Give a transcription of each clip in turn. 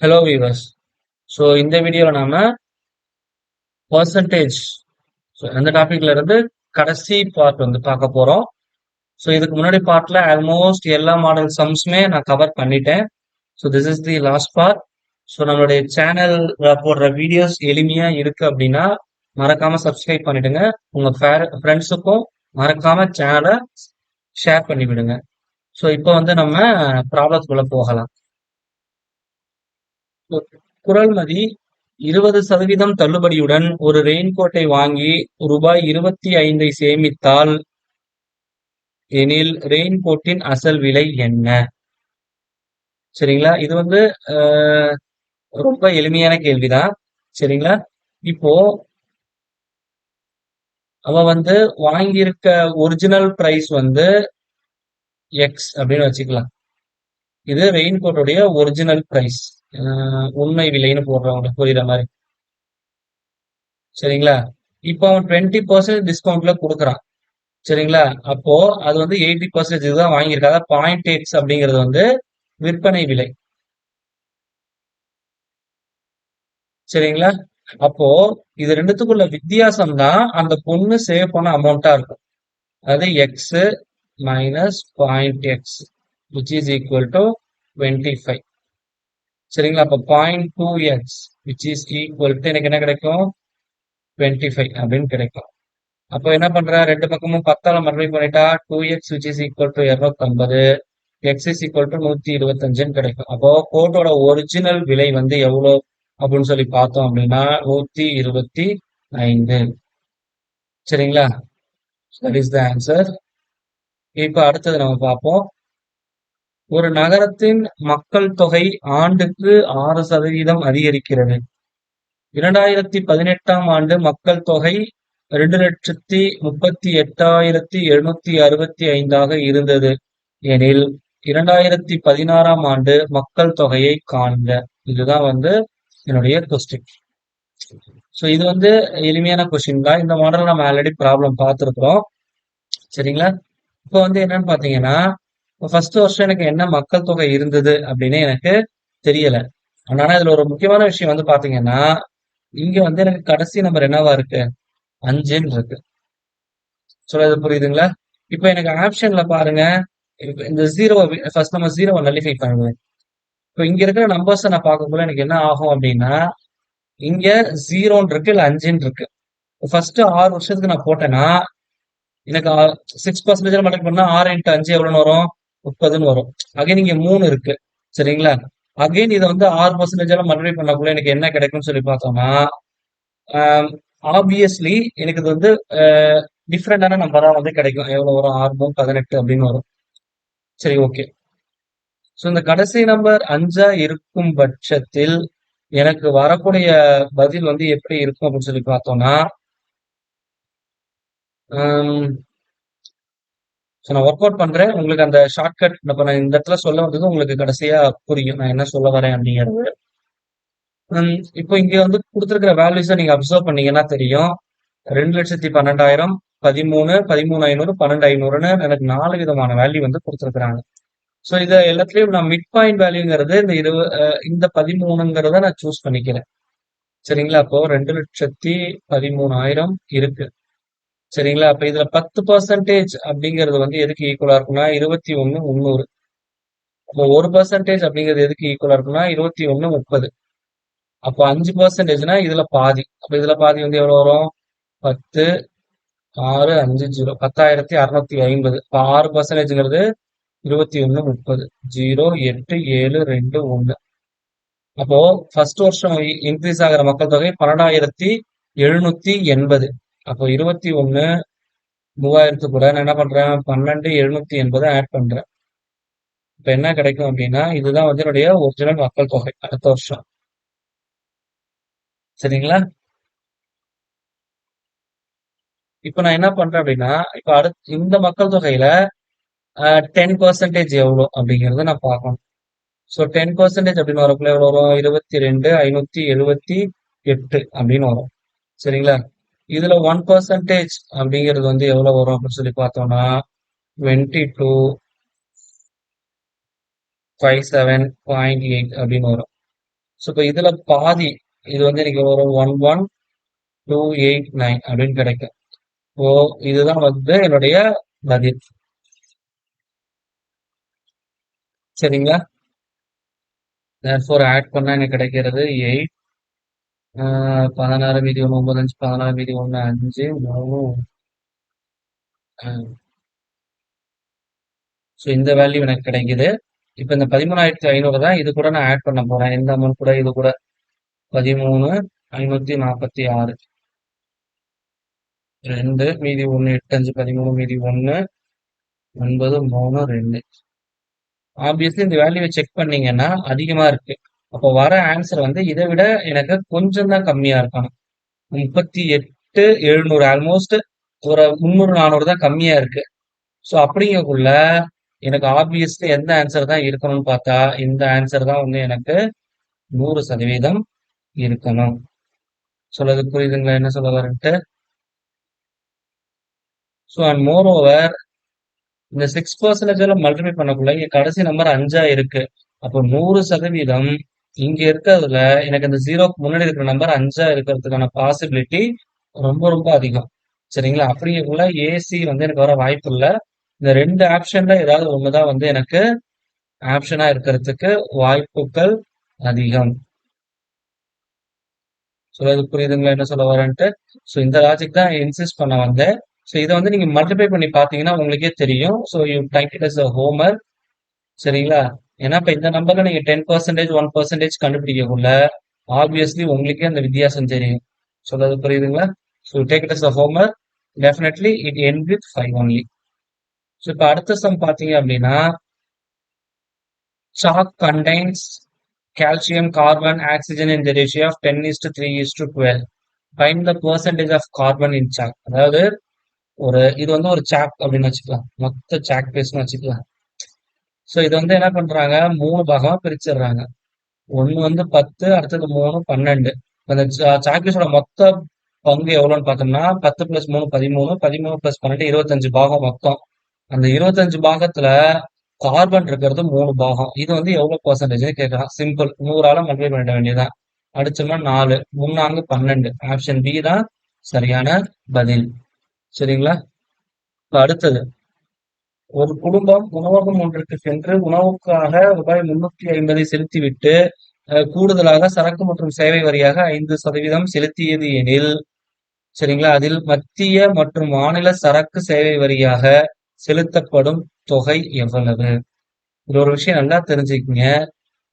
Hello viewers. So இந்த வீடியோவில் நாம பர்சன்டேஜ் அந்த டாபிக்ல இருந்து கடைசி பார்ட் வந்து பார்க்க போறோம். ஸோ இதுக்கு முன்னாடி பார்ட்ல ஆல்மோஸ்ட் எல்லா மாடல் சம்ஸுமே நான் கவர் பண்ணிட்டேன். So this is the last part. So நம்மளுடைய சேனல்ல போடுற வீடியோஸ் எளிமையா இருக்கு அப்படின்னா மறக்காம சப்ஸ்கிரைப் பண்ணிடுங்க. உங்க ஃப்ரெண்ட்ஸுக்கும் மறக்காம சேனலை ஷேர் பண்ணி விடுங்க. ஸோ இப்போ வந்து நம்ம ப்ராப்ளத்துக்குள்ள போகலாம். குறள்மதி 20% தள்ளுபடியுடன் ஒரு ரெயின்கோட்டை வாங்கி ரூபாய் 25 சேமித்தால் எனில் ரெயின்கோட்டின் அசல் விலை என்ன? சரிங்களா? இது வந்து அஹ், ரொம்ப எளிமையான கேள்விதான். சரிங்களா? இப்போ அவ வந்து வாங்கியிருக்க ஒரிஜினல் பிரைஸ் வந்து எக்ஸ் அப்படின்னு வச்சுக்கலாம். இது ரெயின்கோட்டுடைய ஒரிஜினல் பிரைஸ், உண்மை விலைன்னு போடுறவங்க புரியுற மாதிரி. சரிங்களா? இப்போ அவன் 20% டிஸ்கவுண்ட்ல கொடுக்குறான். சரிங்களா? அப்போ அது வந்து 80% இதுதான் வாங்கியிருக்காங்க. அதாவது பாயிண்ட் எக்ஸ் அப்படிங்கிறது வந்து விற்பனை விலை. சரிங்களா? அப்போ இது ரெண்டுத்துக்குள்ள வித்தியாசம் தான் அந்த பொண்ணு சேவ் பண்ண அமௌண்ட்டா இருக்கும். அதாவது X minus point X which is equal to 25. சரிங்களா? அப்போ 0.2x which is equal to எனக்கு என்ன கிடைக்கும்? 25 அப்படின்னு கிடைக்கும். அப்போ என்ன பண்ற, ரெண்டு பக்கமும் 10ஆல மல்டிப்ளை பண்ணிட்டா 2x which is equal to 250, x is equal to 125 கிடைக்கும். அப்போ கோட்டோட ஒரிஜினல் விலை வந்து எவ்வளவு அப்படின்னு சொல்லி பார்த்தோம் அப்படின்னா 125. சரிங்களா? That is the answer. இப்ப அடுத்தது நம்ம பார்ப்போம். ஒரு நகரத்தின் மக்கள் தொகை ஆண்டுக்கு 6% அதிகரிக்கிறது. 2018ஆம் ஆண்டு மக்கள் தொகை 2,38,765 இருந்தது எனில் 2016ஆம் ஆண்டு மக்கள் தொகையை காண்க. இதுதான் வந்து என்னுடைய கொஸ்டின். ஸோ இது வந்து எளிமையான கொஸ்டின் தான். இந்த மாடல் நம்ம ஆல்ரெடி ப்ராப்ளம் பார்த்துருக்குறோம். சரிங்களா? இப்போ வந்து என்னன்னு பார்த்தீங்கன்னா, ஃபர்ஸ்ட் வருஷம் எனக்கு என்ன மக்கள் தொகை இருந்தது அப்படின்னு எனக்கு தெரியல. ஆனா இதுல ஒரு முக்கியமான விஷயம் வந்து பாத்தீங்கன்னா, இங்க வந்து எனக்கு கடைசி நம்பர் என்னவா இருக்கு? 5ன்னு இருக்கு. சொல்றது புரியுதுங்களா? இப்ப எனக்கு ஆப்ஷன்ல பாருங்க, இப்ப இந்த ஜீரோ ஃபர்ஸ்ட் நம்ம ஜீரோவை நல்லிஃபை பண்ணுங்க. இப்ப இங்க இருக்கிற நம்பர்ஸ் நான் பார்க்கும்போது எனக்கு என்ன ஆகும் அப்படின்னா, இங்க ஜீரோன்னு இருக்கு, இல்ல 5ன்னு இருக்கு. ஃபர்ஸ்ட் 6 வருஷத்துக்கு நான் போட்டேன்னா, எனக்கு 6% மல்டிப்ளை பண்ணா 6 இன்ட்டு 5 எவ்வளவுன்னு வரும்? 30ன்னு வரும். அகைன் இங்க 3 இருக்கு. சரிங்களா? அகைன் இதை வந்து 6% மல்டிப்ளை பண்ணக்குள்ள எனக்கு என்ன கிடைக்கும்னு சொல்லி பார்த்தோம்னா, ஆப்வியஸ்லி எனக்கு இது வந்து டிஃப்ரெண்டான நம்பரா வந்து கிடைக்கும். எவ்வளவு வரும்? 6 3 18 அப்படின்னு வரும். சரி, ஓகே. ஸோ இந்த கடைசி நம்பர் 5ஆ இருக்கும் பட்சத்தில் எனக்கு வரக்கூடிய பதில் வந்து எப்படி இருக்கும் அப்படின்னு சொல்லி பார்த்தோம்னா, ஸோ நான் ஒர்க் அவுட் பண்றேன். உங்களுக்கு அந்த ஷார்ட்கட் இப்ப நான் இந்த இடத்துல சொல்ல வந்தது உங்களுக்கு கடைசியா புரியும் நான் என்ன சொல்ல வரேன் அப்படிங்கிறது. இப்போ இங்க வந்து கொடுத்துருக்கிற வேல்யூஸை நீங்க அப்சர்வ் பண்ணீங்கன்னா தெரியும். 2,12,000, 13, 13,500, 12,500ன்னு எனக்கு 4 விதமான வேல்யூ வந்து கொடுத்துருக்காங்க. ஸோ இதை எல்லாத்துலயும் நான் மிட் பாயிண்ட் வேல்யூங்கிறது இந்த 13ங்கிறத நான் சூஸ் பண்ணிக்கிறேன். சரிங்களா? அப்போ 2,13,000 இருக்கு. சரிங்களா? அப்ப இதுல 10% அப்படிங்கிறது வந்து எதுக்கு ஈக்குவலா இருக்குன்னா 21,300. அப்போ 1% அப்படிங்கிறது எதுக்கு ஈக்குவலா இருக்குன்னா 21,30. அப்போ 5%னா இதுல பாதி. அப்ப இதுல பாதி வந்து எவ்வளவு வரும்? 10, 6, 5, 0, 10,650. இப்போ 6%ங்கிறது 21,30. 0, 8, 7, 2, 1. அப்போ ஃபர்ஸ்ட் வருஷம் இன்க்ரீஸ் ஆகிற மக்கள் தொகை 12,780. அப்போ 21 3000 கூட நான் என்ன பண்றேன்? 12,780 ஆட் பண்றேன். இப்ப என்ன கிடைக்கும் அப்படின்னா, இதுதான் வந்து என்னுடைய ஒரிஜினல் மக்கள் தொகை அடுத்த வருஷம். சரிங்களா? இப்ப நான் என்ன பண்றேன் அப்படின்னா, இப்ப அடுத்து இந்த மக்கள் தொகையில 10% எவ்வளோ அப்படிங்கறத நான் பார்க்கணும். ஸோ 10% அப்படின்னு வரக்குள்ள எவ்வளோ வரும்? 22,578 அப்படின்னு வரும். சரிங்களா? இதுல 1% அப்படிங்கிறது வந்து எவ்வளவு வரும் அப்படின்னு சொல்லி பார்த்தோம்னா 22,57.8 அப்படின்னு வரும். ஸோ இப்போ இதுல பாதி இது வந்து எனக்கு ஒரு 11,289 அப்படின்னு கிடைக்கும். ஓ, இதுதான் வந்து என்னுடைய பதில். சரிங்களா? therefore ஆட் பண்ணா எனக்கு கிடைக்கிறது 8. 16 மீதி 1 9 5 16 மீதி 1 5 3. ஸோ இந்த வேல்யூ எனக்கு கிடைக்குது. இப்போ இந்த 13,500 தான் இது கூட நான் ஆட் பண்ண போறேன். எந்த அமௌண்ட் கூட இது கூட 13,546. 2 மீதி 1 8 5 13 மீதி 1 9 3 2. ஆப்வியஸ்லி இந்த வேல்யூவை செக் பண்ணீங்கன்னா அதிகமா இருக்கு. அப்போ வர ஆன்சர் வந்து இதை விட எனக்கு கொஞ்சம் தான் கம்மியா இருக்கணும். 38,700 ஆல்மோஸ்ட் ஒரு 300 400 தான் கம்மியா இருக்கு. ஸோ அப்படிங்கக்குள்ள எனக்கு ஆப்வியஸ்லி எந்த ஆன்சர் தான் இருக்கணும்னு பார்த்தா இந்த ஆன்சர் தான் வந்து எனக்கு 100% இருக்கணும். சொல்றது புரியுதுங்களா என்ன சொல்ல வரேன்ட்டு? ஸோ அண்ட் மோர் ஓவர் இந்த 6% மல்டிப்ளை பண்ணக்குள்ள இங்க கடைசி நம்பர் 5ஆ இருக்கு. அப்போ 100% இங்க இருக்கிறதுல எனக்கு இந்த ஜீரோக்கு முன்னாடி இருக்கிற நம்பர் 5ஆ இருக்கிறதுக்கான பாசிபிலிட்டி ரொம்ப ரொம்ப அதிகம். சரிங்களா? அப்படிங்கக்குள்ள ஏசி வந்து எனக்கு வர வாய்ப்பு இல்ல. இந்த 2 ஆப்ஷன்ல ஏதாவது ஒண்ணுதான் வந்து எனக்கு ஆப்ஷனா இருக்கிறதுக்கு வாய்ப்புகள் அதிகம். சொல்றது புரியுதுங்களா என்ன சொல்ல வரேன்ட்டு? ஸோ இந்த லாஜிக் தான் இன்சிஸ்ட் பண்ண வந்தேன். ஸோ இதை வந்து நீங்க மல்டிப்ளை பண்ணி பார்த்தீங்கன்னா உங்களுக்கே தெரியும். So you type it as a homework. சரிங்களா? ஏன்னா இப்ப இந்த நம்பர்ல நீங்க 10% 1% கண்டுபிடிக்கக்குள்ள ஆப்வியஸ்லி உங்களுக்கே அந்த வித்தியாசம் தெரியும். சொல்றது புரியுதுங்களா? So take it as a homework. Definitely it end with 5 only. So இப்ப அடுத்த சம் பாத்தீங்க அப்படின்னா chalk contains calcium, carbon, oxygen in the ratio of 10:3:12. Find the percentage of carbon in chalk. அதாவது இது வந்து ஒரு சாக் அப்படின்னு வச்சுக்கலாம். மொத்த சாக் பேஸ்ட்னு வச்சுக்கலாம். ஸோ இது வந்து என்ன பண்றாங்க 3 பாகமா பிரிச்சிடுறாங்க. ஒண்ணு வந்து 10, அடுத்தது 3 12. அந்த சாக்பீஸோட மொத்த பங்கு எவ்வளவுன்னு பார்த்தோம்னா 10 பிளஸ் 3 13, 13 பிளஸ் 12 25 பாகம் மொத்தம். அந்த 25 பாகத்துல கார்பன் இருக்கிறது 3 பாகம். இது வந்து எவ்வளவு பெர்சன்டேஜ்னு கேட்கலாம். சிம்பிள் 100ஆல மல்டிப்ளை பண்ணிட வேண்டியதுதான். அடிச்சோம்னா 4 3 4 12. ஆப்ஷன் பி தான் சரியான பதில். சரிங்களா? இப்ப அடுத்தது ஒரு குடும்பம் உணவகம் ஒன்றுக்கு சென்று உணவுக்காக ரூபாய் 350 செலுத்திவிட்டு கூடுதலாக சரக்கு மற்றும் சேவை வரியாக 5% செலுத்தியது எனில் சரிங்களா அதில் மத்திய மற்றும் மாநில சரக்கு சேவை வரியாக செலுத்தப்படும் தொகை எவ்வளவு? இது ஒரு விஷயம் நல்லா தெரிஞ்சுக்கங்க.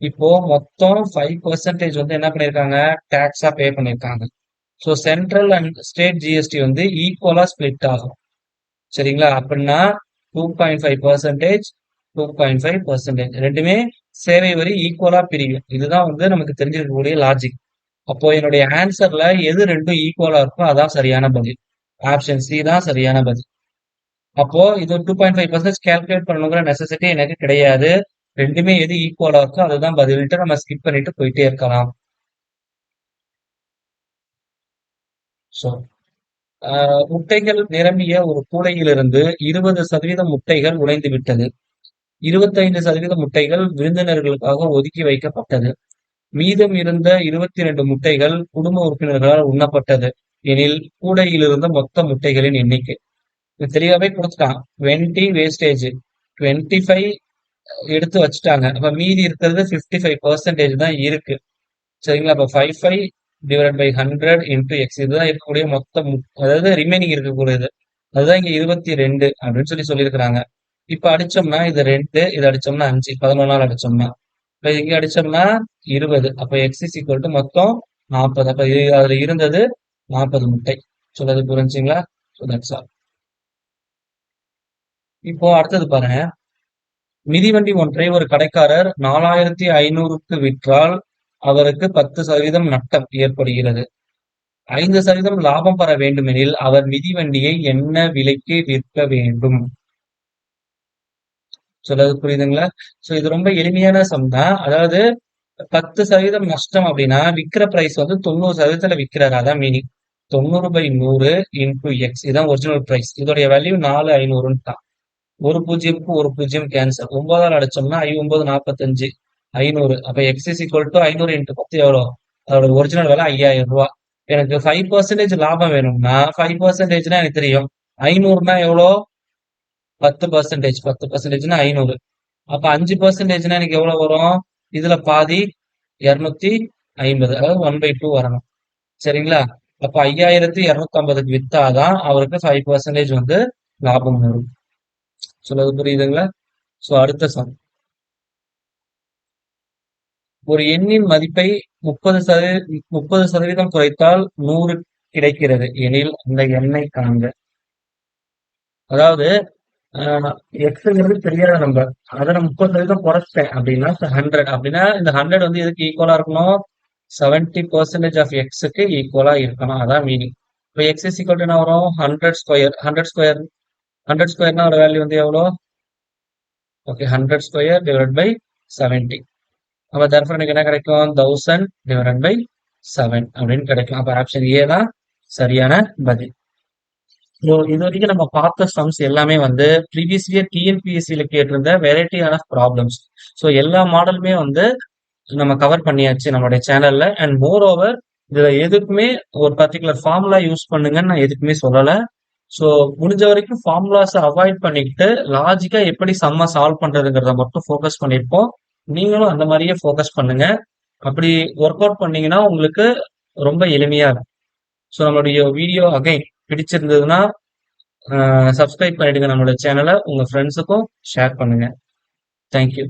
இப்போ மொத்தம் 5% வந்து என்ன பண்ணிருக்காங்க டாக்ஸா பே பண்ணிருக்காங்க. So central and state GST வந்து ஈக்குவலா ஸ்பிளிட் ஆகும். சரிங்களா? அப்படின்னா 2.5%, 2.5% ரெண்டுமே சேவை வரி ஈக்குவலா பிரியும். இதுதான் வந்து நமக்கு தெரிஞ்சிருக்கக்கூடிய லாஜிக். அப்போ என்னுடைய ஆன்சர்ல எது ரெண்டும் ஈக்குவலா இருக்கோ அதான் சரியான பதில். ஆப்ஷன் சி தான் சரியான பதில். அப்போ இது 2.5% கால்குலேட் பண்ணணுங்கிற நெசசிட்டி எனக்கு கிடையாது. ரெண்டுமே எது ஈக்குவலா இருக்கோ அதுதான் பதில்ட்டு நம்ம ஸ்கிப் பண்ணிட்டு போயிட்டே இருக்கலாம். ஸோ முட்டைகள் நிரம்பிய ஒரு கூடையிலிருந்து 20% முட்டைகள் உடைந்து விட்டது. 25% முட்டைகள் விருந்தினர்களுக்காக ஒதுக்கி வைக்கப்பட்டது. மீதம் இருந்த 22 முட்டைகள் குடும்ப உறுப்பினர்களால் உண்ணப்பட்டது எனில் கூடையில் இருந்த மொத்த முட்டைகளின் எண்ணிக்கை. இது தெளிவாவே கொடுத்துட்டான். 20 வேஸ்டேஜ், 25 எடுத்து வச்சுட்டாங்க. அப்ப மீதி இருக்கிறது 55% தான் இருக்கு. சரிங்களா? அப்ப 55 டிவைட் பை 100 இன்டூ எக்ஸ் இதுதான் இருக்கக்கூடிய மொத்த அதாவது ரிமைனிங் இருக்கக்கூடியது. அதுதான் இங்க 22 அப்படின்னு சொல்லியிருக்கிறாங்க. இப்ப அடிச்சோம்னா இது 2, இது அடிச்சோம்னா 5, 11 அடிச்சோம்னா இப்ப இங்க அடிச்சோம்னா 20. அப்ப எக்ஸ் இஸ் ஈக்குவல் டு மொத்தம் 40. அப்ப அதுல இருந்தது 40 முட்டை. சொல்றது புரிஞ்சுங்களா? இப்போ அடுத்தது பாருங்க. மிதிவண்டி ஒன்றை ஒரு கடைக்காரர் 4,500க்கு விற்றால் அவருக்கு 10% நட்டம் ஏற்படுகிறது. 5% லாபம் பெற வேண்டுமெனில் அவர் மிதிவண்டியை என்ன விலைக்கு விற்க வேண்டும்? சொல்றது புரியுதுங்களா? சோ இது ரொம்ப எளிமையான சம் தான். அதாவது 10% நஷ்டம் அப்படின்னா விக்கிற பிரைஸ் வந்து 90%ல விக்கிறாரு. அதான் மீனிங். 90/100 இன்டூ எக்ஸ் இதான் ஒரிஜினல் பிரைஸ். இதோடைய வேல்யூ 4,500 தான். ஒரு பூஜ்ஜியம்க்கு ஒரு பூஜ்ஜியம் கேன்சல். 9ஆல் அடிச்சோம்னா 9 45 500. அப்ப X is equal to 500 into 10 எவ்வளோ? அதோட ஒரிஜினல் விலை 5000 ரூபாய். எனக்கு 5% லாபம் வேணும்னா 5%னா எனக்கு தெரியும். 500னா எவ்வளோ? 10%. 10%னா 500. அப்ப 5%னா எனக்கு எவ்வளவு வரும்? இதுல பாதி 250, அதாவது 1/2 வரணும். சரிங்களா? அப்ப 5250க்கு வித்தாதான் அவருக்கு 5% வந்து லாபம் வரும். சொல்றது புரியுதுங்களா? சோ அடுத்த சம். ஒரு எண்ணின் மதிப்பை 30% குறைத்தால் 100 கிடைக்கிறது எனில் அந்த எண்ணை காண்க. அதாவது எக்ஸ்ங்கிறது தெரியாத நம்பர். அதை நான் 30% குறைச்சிட்டேன் அப்படின்னா 100 அப்படின்னா இந்த 100 வந்து எதுக்கு ஈக்குவலா இருக்கணும்? 70% ஆஃப் எக்ஸுக்கு ஈக்குவலா இருக்கணும். அதான் மீனிங். இப்போ எக்ஸ் இஸ் ஈக்குவல் என்ன வரும்? 100 ஸ்கொயர்னா அதோட வேல்யூ வந்து எவ்வளோ? Okay, 100 square divide by 70. அப்ப தர்ஃபர் எனக்கு என்ன கிடைக்கும்? 1000 டிவைட் பை 7 அப்படின்னு கிடைக்கும். அப்ப ஆப்ஷன் ஏ தான் சரியான பதில். இது வரைக்கும் நம்ம பார்த்த சம்ஸ் எல்லாமே வந்து ப்ரீவியஸ் இயர் டிஎன்பிஎஸ்சியில கேட்டிருந்த வெரைட்டியான ப்ராப்ளம்ஸ். ஸோ எல்லா மாடலுமே வந்து நம்ம கவர் பண்ணியாச்சு நம்மளுடைய சேனல்ல. அண்ட் மோர் ஓவர் இதுல எதுக்குமே ஒரு பர்டிகுலர் ஃபார்முலா யூஸ் பண்ணுங்கன்னு நான் எதுக்குமே சொல்லல. ஸோ முடிஞ்ச வரைக்கும் ஃபார்முலாஸை அவாய்ட் பண்ணிக்கிட்டு லாஜிக்கா எப்படி சம்ம சால்வ் பண்றதுங்கிறத மட்டும் ஃபோக்கஸ் பண்ணியிருப்போம். நீங்களும் அந்த மாதிரியே ஃபோக்கஸ் பண்ணுங்க. அப்படி ஒர்க் அவுட் பண்ணீங்கன்னா உங்களுக்கு ரொம்ப எளிமையா இருக்கும். ஸோ நம்மளுடைய வீடியோ அகைன் பிடிச்சிருந்ததுன்னா சப்ஸ்கிரைப் பண்ணிடுங்க நம்மளோட சேனலை. உங்க ஃப்ரெண்ட்ஸுக்கும் ஷேர் பண்ணுங்க. தேங்க்யூ.